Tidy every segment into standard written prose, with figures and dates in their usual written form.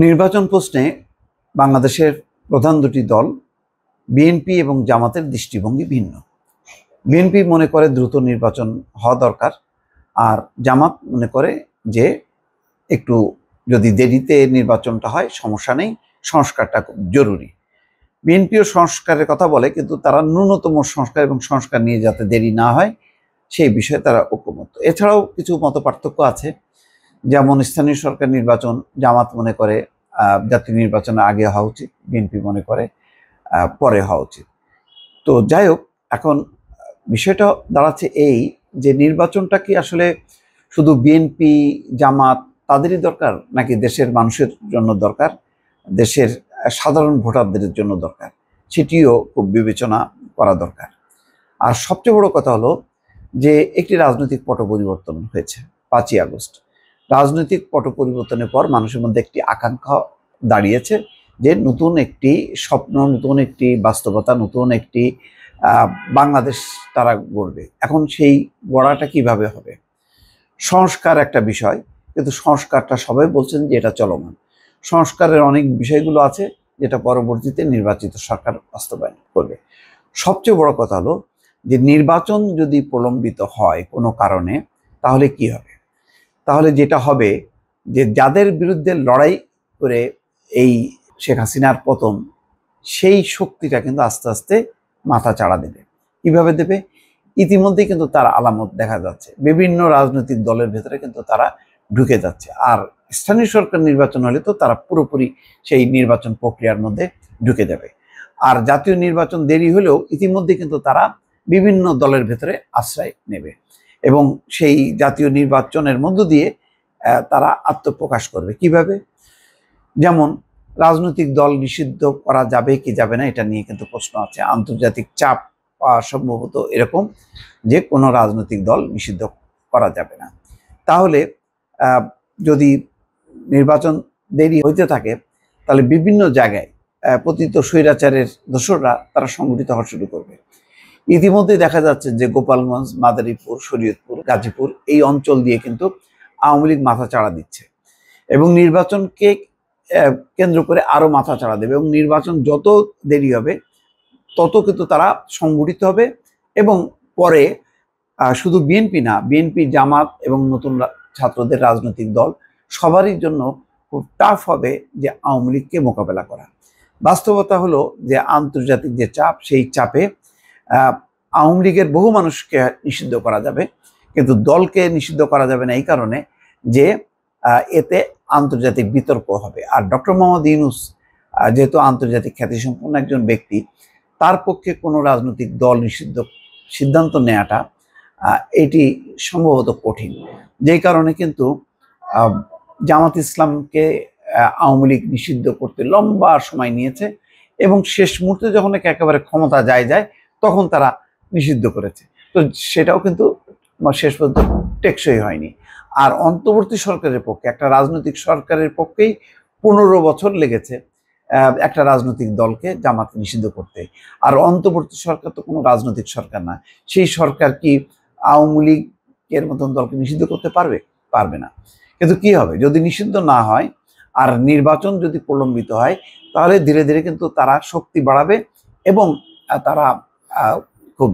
নির্বাচন প্রশ্নে বাংলাদেশের প্রধান দুটি দল বিএনপি এবং জামাতের দৃষ্টিভঙ্গি ভিন্ন। বিএনপি মনে করে দ্রুত নির্বাচন হওয়া দরকার, আর জামাত মনে করে যে একটু যদি দেরিতে নির্বাচনটা হয় সমস্যা নেই, সংস্কারটা খুব জরুরি। বিএনপিও সংস্কারের কথা বলে, কিন্তু তারা ন্যূনতম সংস্কার এবং সংস্কার নিয়ে যাতে দেরি না হয় সেই বিষয়ে তারা ঐকমত্য। এছাড়াও কিছু মতপার্থক্য আছে, যেমন স্থানীয় সরকার নির্বাচন জামাত মনে করে জাতীয় নির্বাচনের আগে হওয়া উচিত, বিএনপি মনে করে পরে হওয়া উচিত। তো যাই হোক, এখন বিষয়টা দাঁড়াচ্ছে এই যে নির্বাচনটা কি আসলে শুধু বিএনপি জামাত তাদেরই দরকার, নাকি দেশের মানুষের জন্য দরকার, দেশের সাধারণ ভোটারদের জন্য দরকার, সেটিও খুব বিবেচনা করা দরকার। আর সবচেয়ে বড় কথা হলো যে একটি রাজনৈতিক পট পরিবর্তন হয়েছে 5ই আগস্ট। রাজনৈতিক পট পরিবর্তনের পর মানুষের মধ্যে একটি আকাঙ্ক্ষা দাঁড়িয়েছে যে নতুন একটি স্বপ্ন, নতুন একটি বাস্তবতা, নতুন একটি বাংলাদেশ তারা গড়বে। এখন সেই গড়াটা কিভাবে হবে? সংস্কার একটা বিষয়, কিন্তু সংস্কারটা সবাই বলছেন যে এটা চলমান। সংস্কারের অনেক বিষয়গুলো আছে যেটা পরবর্তীতে নির্বাচিত সরকার বাস্তবায়ন করবে। সবচেয়ে বড় কথা হলো যে নির্বাচন যদি প্রলম্বিত হয় কোনো কারণে, তাহলে কি হবে? তাহলে যেটা হবে যে যাদের বিরুদ্ধে লড়াই করে এই শেখ হাসিনার পতন, সেই শক্তিটা কিন্তু আস্তে আস্তে মাথা চাড়া দেবে। কিভাবে দেবে? ইতিমধ্যে কিন্তু তার আলামত দেখা যাচ্ছে, বিভিন্ন রাজনৈতিক দলের ভেতরে কিন্তু তারা ঢুকে যাচ্ছে। আর স্থানীয় সরকার নির্বাচন হলে তো তারা পুরোপুরি সেই নির্বাচন প্রক্রিয়ার মধ্যে ঢুকে যাবে। আর জাতীয় নির্বাচন দেরি হলেও ইতিমধ্যে কিন্তু তারা বিভিন্ন দলের ভেতরে আশ্রয় নেবে এবং সেই জাতীয় নির্বাচনের মধ্য দিয়ে তারা আত্মপ্রকাশ করবে। কিভাবে? যেমন রাজনৈতিক দল নিষিদ্ধ করা যাবে কি যাবে না, এটা নিয়ে কিন্তু প্রশ্ন আছে। আন্তর্জাতিক চাপ সম্ভবত এরকম যে কোনো রাজনৈতিক দল নিষিদ্ধ করা যাবে না। তাহলে যদি নির্বাচন দেরি হইতে থাকে, তাহলে বিভিন্ন জায়গায় পতিত স্বৈরাচারের দোসররা তারা সংগঠিত হওয়া শুরু করবে। ইতিমধ্যে দেখা যাচ্ছে যে গোপালগঞ্জ, মাদারীপুর, শরীয়তপুর, গাজীপুর এই অঞ্চল দিয়ে কিন্তু আওয়ামী লীগ মাথা চাড়া দিচ্ছে এবং নির্বাচনকে কেন্দ্র করে আরো মাথা চাড়া দেবে, এবং নির্বাচন যত দেরি হবে তত কিন্তু তারা সংগঠিত হবে। এবং পরে শুধু বিএনপি না, বিএনপি, জামাত এবং নতুন ছাত্রদের রাজনৈতিক দল সবারই জন্য খুব টাফ হবে যে আওয়ামী লীগকে মোকাবেলা করা। বাস্তবতা হলো যে আন্তর্জাতিক যে চাপ, সেই চাপে আওয়ামী লীগের বহু মানুষকে নিষিদ্ধ করা যাবে, কিন্তু দলকে নিষিদ্ধ করা যাবে না এই কারণে যে এতে আন্তর্জাতিক বিতর্ক হবে। আর ডক্টর মোহাম্মদ ইউনূস যেহেতু আন্তর্জাতিক খ্যাতিসম্পন্ন একজন ব্যক্তি, তার পক্ষে কোনো রাজনৈতিক দল নিষিদ্ধ সিদ্ধান্ত নেওয়াটা এটি সম্ভবত কঠিন। যেই কারণে কিন্তু জামাত ইসলামকে আওয়ামী লীগ নিষিদ্ধ করতে লম্বা সময় নিয়েছে এবং শেষ মুহূর্তে যখন একেবারে ক্ষমতা যায় তখন তারা নিষিদ্ধ করেছে। তো সেটাও কিন্তু শেষ পর্যন্ত টেকসই হয়নি। আর অন্তর্বর্তী সরকারের পক্ষে, একটা রাজনৈতিক সরকারের পক্ষেই 15 বছর লেগেছে একটা রাজনৈতিক দলকে জামাত নিষিদ্ধ করতে। আর অন্তর্বর্তী সরকার তো কোনো রাজনৈতিক সরকার না, সেই সরকার কি আওয়ামী লীগের মতন দলকে নিষিদ্ধ করতে পারবে? পারবে না। কিন্তু কি হবে যদি নিষিদ্ধ না হয় আর নির্বাচন যদি প্রলম্বিত হয়, তাহলে ধীরে ধীরে কিন্তু তারা শক্তি বাড়াবে এবং তারা খুব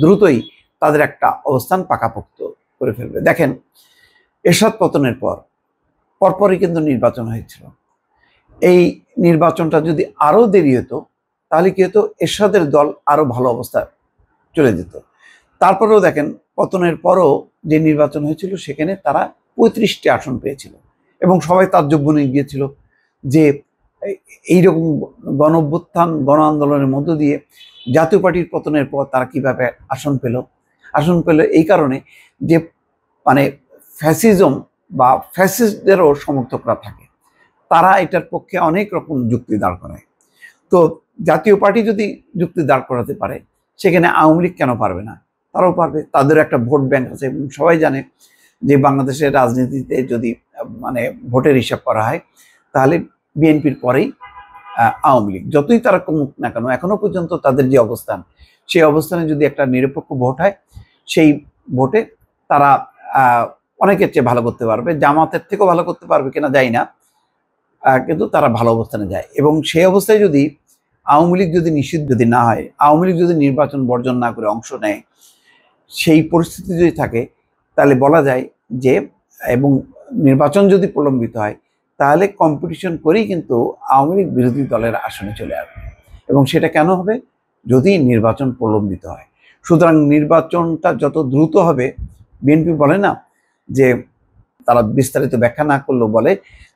দ্রুতই তাদের একটা অবস্থান পাকাপোক্ত করে ফেলবে। দেখেন, এরশাদ পতনের পরপরই কিন্তু নির্বাচন হয়েছিল। এই নির্বাচনটা যদি আরো দেরি হতো, তাহলে কি হতো? এরশাদের দল আরো ভালো অবস্থায় চলে যেত। তারপরেও দেখেন, পতনের পরও যে নির্বাচন হয়েছিল সেখানে তারা 35টি আসন পেয়েছিল এবং সবাই তাজ্জব বনে গিয়েছিল যে এইরকম গণ অভ্যুত্থান, গণ আন্দোলনের মধ্য দিয়ে জাতীয় পার্টির পতনের পর তারা কিভাবে আসন পেল এই কারণে যে মানে ফ্যাসিজম বা ফ্যাসিস্টদেরও সমর্থকরা থাকে, তারা এটার পক্ষে অনেক রকম যুক্তি দাঁড় করায়। তো জাতীয় পার্টি যদি যুক্তি দাঁড় করাতে পারে, সেখানে আওয়ামী লীগ কেন পারবে না? তারাও পারবে। তাদের একটা ভোট ব্যাংক আছে এবং সবাই জানে যে বাংলাদেশের রাজনীতিতে যদি মানে ভোটের হিসাব করা হয়, তাহলে বিএনপির পরেই আওয়ামী লীগ। যতই তারা কমুক না কেন, এখনো পর্যন্ত তাদের যে অবস্থান, সেই অবস্থানে যদি একটা নিরপেক্ষ ভোট হয়, সেই ভোটে তারা অনেকের চেয়ে ভালো করতে পারবে। জামাতের থেকেও ভালো করতে পারবে কিনা জানি না, কিন্তু তারা ভালো অবস্থানে যায়। এবং সেই অবস্থায় যদি আওয়ামী লীগ যদি নিষিদ্ধ যদি না হয়, আওয়ামী লীগ যদি নির্বাচন বর্জন না করে অংশ নেয়, সেই পরিস্থিতি যদি থাকে, তাহলে বলা যায় যে, এবং নির্বাচন যদি প্রলম্বিত হয়, তাহলে কম্পিটিশন করেই কিন্তু আওয়ামী লীগ বিরোধী দলের আসনে চলে আসবে। এবং সেটা কেন হবে? যদি নির্বাচন প্রলম্বিত হয়। সুতরাং নির্বাচনটা যত দ্রুত হবে, বিএনপি বলে না যে, তারা বিস্তারিত ব্যাখ্যা না করলেও বলে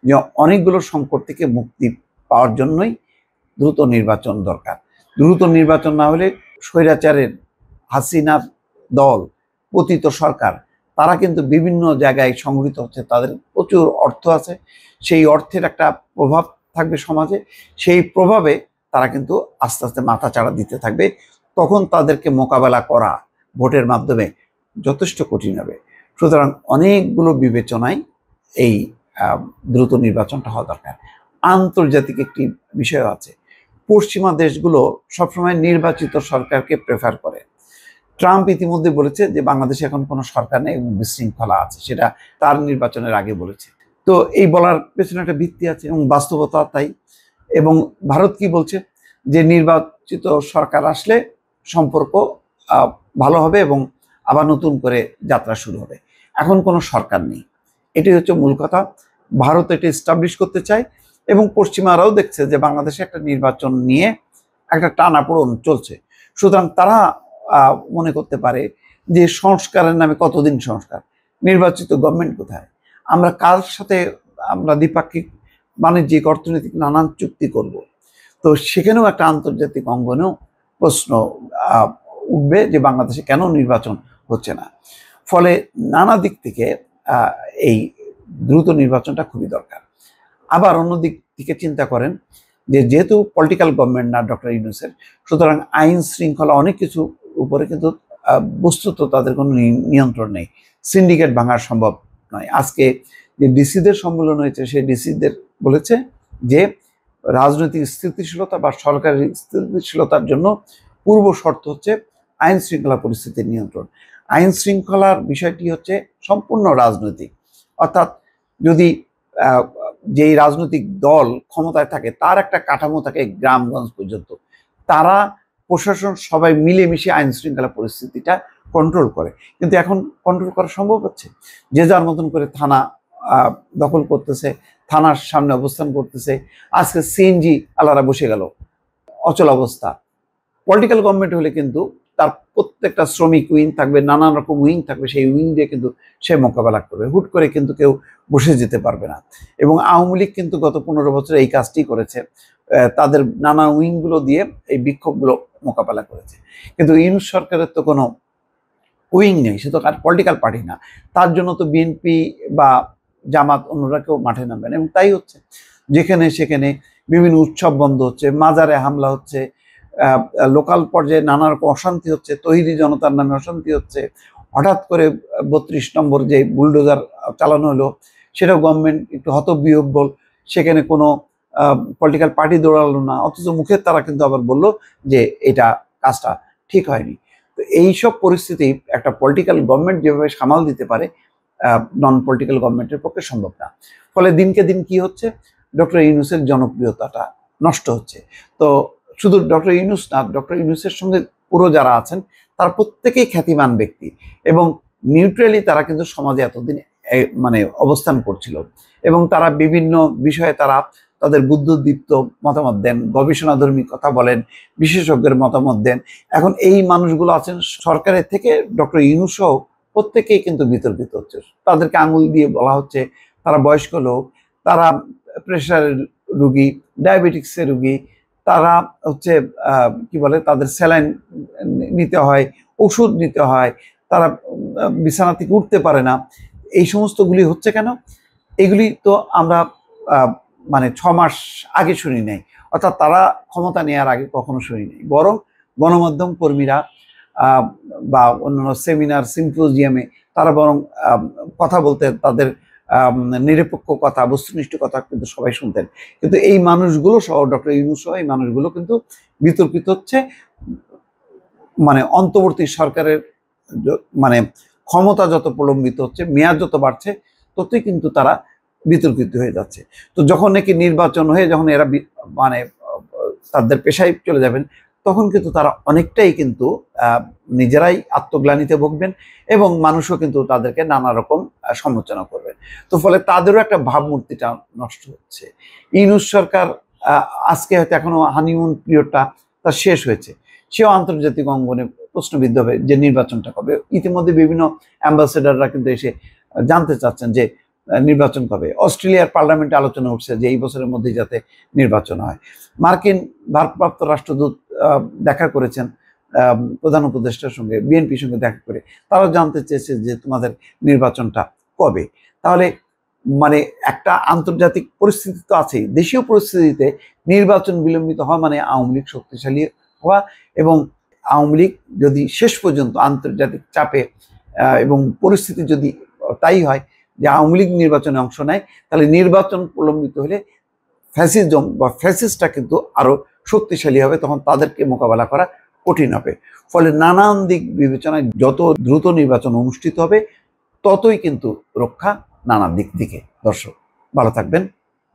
যে অনেকগুলো সংকট থেকে মুক্তি পাওয়ার জন্যই দ্রুত নির্বাচন দরকার। দ্রুত নির্বাচন না হলে স্বৈরাচারের হাসিনার দল, পতিত সরকার, তারা কিন্তু বিভিন্ন জায়গায় সংগঠিত হচ্ছে, তাদের প্রচুর অর্থ আছে, সেই অর্থের একটা প্রভাব থাকবে সমাজে, সেই প্রভাবে তারা কিন্তু আস্তে আস্তে মাথাচাড়া দিতে থাকবে। তখন তাদেরকে মোকাবেলা করা ভোটের মাধ্যমে যথেষ্ট কঠিন হবে। সুতরাং অনেকগুলো বিবেচনায় এই দ্রুত নির্বাচনটা হওয়া দরকার। আন্তর্জাতিক একটি বিষয় আছে, পশ্চিমা দেশগুলো সবসময় নির্বাচিত সরকারকে প্রেফার করে। ট্রাম্প ইতিমধ্যে বলেছে যে বাংলাদেশে এখন কোনো সরকার নেই এবং বিশৃঙ্খলা আছে, সেটা তার নির্বাচনের আগে বলেছে। তো এই বলার পেছনে একটা ভিত্তি আছে এবং বাস্তবতা তাই। এবং ভারত কি বলছে? যে নির্বাচিত সরকার আসলে সম্পর্ক ভালো হবে এবং আবার নতুন করে যাত্রা শুরু হবে। এখন কোনো সরকার নেই, এটাই হচ্ছে মূল কথা। ভারত এটা এস্টাবলিশ করতে চায় এবং পশ্চিমারাও দেখছে যে বাংলাদেশে একটা নির্বাচন নিয়ে একটা টানাপোড়েন চলছে। সুতরাং তারা মনে করতে পারে যে সংস্কারের নামে কতদিন সংস্কার, নির্বাচিত গভর্নমেন্ট কোথায়, আমরা কার সাথে আমরা দ্বিপাক্ষিক বাণিজ্যিক অর্থনৈতিক নানান চুক্তি করব। তো সেখানেও একটা আন্তর্জাতিক অঙ্গনেও প্রশ্ন উঠবে যে বাংলাদেশে কেন নির্বাচন হচ্ছে না। ফলে নানা দিক থেকে এই দ্রুত নির্বাচনটা খুবই দরকার। আবার অন্য দিক থেকে চিন্তা করেন যে যেহেতু পলিটিক্যাল গভর্নমেন্ট না ডক্টর ইউনূসের, সুতরাং আইন শৃঙ্খলা অনেক কিছু উপরে কিন্তু বস্তুত তাদের কোনো নিয়ন্ত্রণ নেই, সিন্ডিকেট ভাঙা সম্ভব নয়। আজকে যে ডিসিদের সম্মেলন হয়েছে, সেই ডিসিদের বলেছে যে রাজনৈতিক স্থিতিশীলতা বা সরকারি স্থিতিশীলতার জন্য পূর্ব শর্ত হচ্ছে আইন শৃঙ্খলা পরিস্থিতির নিয়ন্ত্রণ। আইন শৃঙ্খলার বিষয়টি হচ্ছে সম্পূর্ণ রাজনৈতিক, অর্থাৎ যদি যেই রাজনৈতিক দল ক্ষমতায় থাকে তার একটা কাঠামো থাকে গ্রামগঞ্জ পর্যন্ত, তারা প্রশাসন সবাই মিলেমিশে আইন শৃঙ্খলা পরিস্থিতিটা কন্ট্রোল করে। কিন্তু এখন কন্ট্রোল করা সম্ভব হচ্ছে? যে যার মতন করে থানা দখল করতেছে, থানার সামনে অবস্থান করতেছে। আজকে সিএনজি আলারা বসে গেল, অচল অবস্থা। পলিটিক্যাল গভর্নমেন্ট হলে কিন্তু তার প্রত্যেকটা শ্রমিক উইং থাকবে, নানান রকম উইং থাকবে, সেই উইং দিয়ে কিন্তু সে মোকাবেলা করবে, হুট করে কিন্তু কেউ বসে যেতে পারবে না। এবং আওয়ামী লীগ কিন্তু গত 15 বছরে এই কাজটি করেছে, তাদের নানা উইংগুলো দিয়ে এই বিক্ষোভগুলো মোকাবেলা করেছে। কিন্তু ইউনূস সরকারের তো কোনো উইং নেই, সে তো আর পলিটিক্যাল পার্টি না, তার জন্য তো বিএনপি বা জামাত অন্যরা কেউ মাঠে নামবেন। এবং তাই হচ্ছে, যেখানে সেখানে বিভিন্ন উৎসব বন্ধ হচ্ছে, মাজারে হামলা হচ্ছে, লোকাল পর্যায়ে নানা রকম অশান্তি হচ্ছে, তৌহিদি জনতার নামে অশান্তি হচ্ছে। হঠাৎ করে 32 নম্বর যে বুলডোজার চালানো হলো, সেটাও গভর্নমেন্ট একটু হতবিহ্বল, সেখানে কোনো পলিটিক্যাল পার্টি দৌড়ালো না, অথচ মুখে তারা কিন্তু আবার বলল যে এটা কাজটা ঠিক হয়নি। তো এইসব পরিস্থিতি একটা পলিটিক্যাল গভর্নমেন্ট যেভাবে সামাল দিতে পারে, নন পলিটিক্যাল গভর্নমেন্টের পক্ষে সম্ভব না। ফলে দিনকে দিন কি হচ্ছে, ডক্টর ইউনূসের জনপ্রিয়তাটা নষ্ট হচ্ছে। তো শুধু ডক্টর ইউনূস না, ডক্টর ইউনূসের সঙ্গে পুরো যারা আছেন তারা প্রত্যেকেই খ্যাতিমান ব্যক্তি এবং নিউট্রালি তারা কিন্তু সমাজে এতদিন মানে অবস্থান করছিল এবং তারা বিভিন্ন বিষয়ে তারা তাদের বুদ্ধদীপ্ত মতামত দেন, গবেষণাধর্মী কথা বলেন, বিশেষজ্ঞের মতামত দেন। এখন এই মানুষগুলো আছেন সরকারের থেকে ডক্টর ইউনূস সহ প্রত্যেকেই কিন্তু বিতর্কিত হচ্ছে, তাদেরকে আঙুল দিয়ে বলা হচ্ছে তারা বয়স্ক লোক, তারা প্রেশারের রুগী, ডায়াবেটিক্সের রুগী, তারা হচ্ছে কি বলে, তাদের স্যালাইন নিতে হয়, ওষুধ নিতে হয়, তারা বিছানা থেকে উঠতে পারে না। এই সমস্তগুলি হচ্ছে কেন? এগুলি তো আমরা মানে 6 মাস আগে শুনি নাই, অর্থাৎ তারা ক্ষমতা নেওয়ার আগে কখনো শুনি নাই। বরং গণমাধ্যম কর্মীরা বা অন্যান্য সেমিনার সিম্পোজিয়ামে তারা বরং কথা বলতে, তাদের নিরপেক্ষ কথা, বস্তুনিষ্ঠ কথা কিন্তু সবাই শুনতেন। কিন্তু এই মানুষগুলো সহ, ডক্টর ইউনূস সহ এই মানুষগুলো কিন্তু বিতর্কিত হচ্ছে। মানে অন্তর্বর্তী সরকারের মানে ক্ষমতা যত প্রলম্বিত হচ্ছে, মেয়াদ যত বাড়ছে, ততই কিন্তু তারা বিতর্কিত হয়ে যাচ্ছে। তো যখন নাকি নির্বাচন হয়ে যখন এরা মানে তাদের পেশায় চলে যাবেন, তখন কিন্তু তারা অনেকটাই কিন্তু নিজেরাই আত্মগ্লানিতে ভুগবেন এবং মানুষও কিন্তু তাদেরকে নানা রকম সমালোচনা করবেন। তো ফলে তাদেরও একটা ভাবমূর্তিটা নষ্ট হচ্ছে। ইউনূস সরকার আজকে হয়তো এখনো হানিমুন পিরিয়ডটা তার শেষ হয়েছে, সেও আন্তর্জাতিক অঙ্গনে প্রশ্নবিদ্ধ হবে যে নির্বাচনটা কবে। ইতিমধ্যে বিভিন্ন অ্যাম্বাসেডাররা কিন্তু এসে জানতে চাচ্ছেন যে নির্বাচন কবে। অস্ট্রেলিয়ার পার্লামেন্টে আলোচনা উঠছে যে এই বছরের মধ্যেই যাতে নির্বাচন হয়। মার্কিন ভারপ্রাপ্ত রাষ্ট্রদূত দেখা করেছেন প্রধান উপদেষ্টার সঙ্গে, বিএনপির সঙ্গে দেখা করে, তারাও জানতে চেয়েছে যে তোমাদের নির্বাচনটা কবে। তাহলে মানে একটা আন্তর্জাতিক পরিস্থিতি তো আছেই, দেশীয় পরিস্থিতিতে নির্বাচন বিলম্বিত হওয়া মানে আওয়ামী লীগ শক্তিশালী হওয়া, এবং আওয়ামী লীগ যদি শেষ পর্যন্ত আন্তর্জাতিক চাপে এবং পরিস্থিতি যদি তাই হয় যে আওয়ামী লীগ নির্বাচনে অংশ নেয়, তাহলে নির্বাচন প্রলম্বিত হলে ফ্যাসিজম বা ফ্যাসিস্টটা কিন্তু আরো শক্তিশালী হবে, তখন তাদেরকে মোকাবেলা করা কঠিন হবে। ফলে নানান দিক বিবেচনায় যত দ্রুত নির্বাচন অনুষ্ঠিত হবে ততই কিন্তু রক্ষা নানা দিক থেকে। দর্শক ভালো থাকবেন,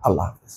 আল্লাহ হাফেজ।